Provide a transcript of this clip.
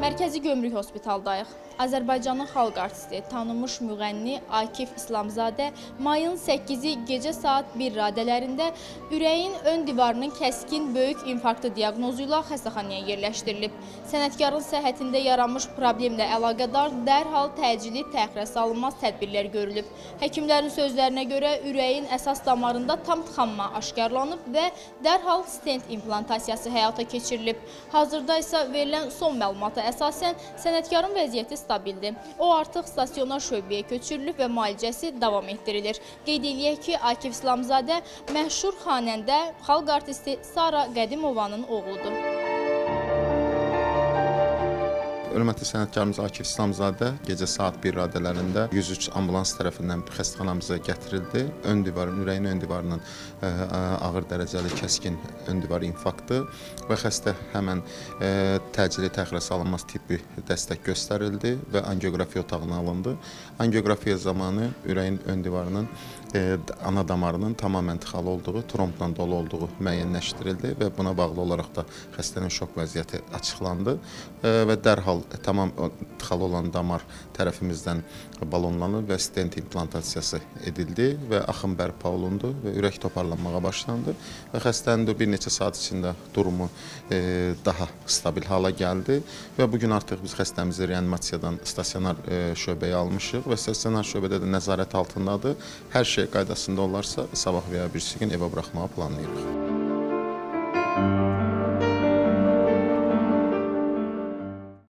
Mərkəzi Gömrük Hospitaldayıq. Azərbaycanın xalq artisti, tanınmış müğənni Akif İslamzadə mayın 8-i gecə saat 1 radələrində ürəyin ön divarının kəskin böyük infarktı diaqnozu ilə xəstəxanaya yerləşdirilib. Sənətkarın səhhətində yaranmış problemlə əlaqədar dərhal təcili təxirə salınmaz tədbirlər görülüb. Həkimlərin sözlərinə görə ürəyin əsas damarında tam tıxanma aşkarlanıb və dərhal stent implantasiyası həyata keçirilib. Hazırda isə verilən son məlumata əsasən sənətkarın vəziyyəti stabildir. O artıq stasionar şöbəyə köçürülüb və müalicəsi davam etdirilir. Qeyd eləyək ki, Akif İslamzadə məşhur xanəndə, xalq artisti Sara Qədimovanın oğludur. Hörmətli sənətkarımız Akif İslamzadə gecə saat 1 radələrində 103 ambulans tərəfindən xəstəxanamıza gətirildi. Ön divarın, ürəyin ön divarının ağır dərəcəli kəskin ön divar infarktı və xəstə həmən təcili təxirə salınmaz tibbi dəstək göstərildi və angioqrafiya otağına alındı. Angioqrafiya zamanı ürəyin ön divarının ana damarının tamamən tıxalı olduğu, trombla dolu olduğu müəyyənləşdirildi və buna bağlı olaraq da xəstənin şok vəziyyəti açıqlandı və dərhal tamam tıxalı olan damar tərəfimizdən balonlanıb və stent implantasiyası edildi və axım bərpa olundu və ürək toparlanmağa başlandı və xəstənin bir neçə saat içində durumu daha stabil hala gəldi və bugün artıq biz xəstəmizi reanimasiyadan stasionar şöbəyə almışıq və stasionar şöbədə də nəzarət altındadır. Hər şey qaydasında olarsa sabah və ya birisi gün evə buraxmağı planlayırıq.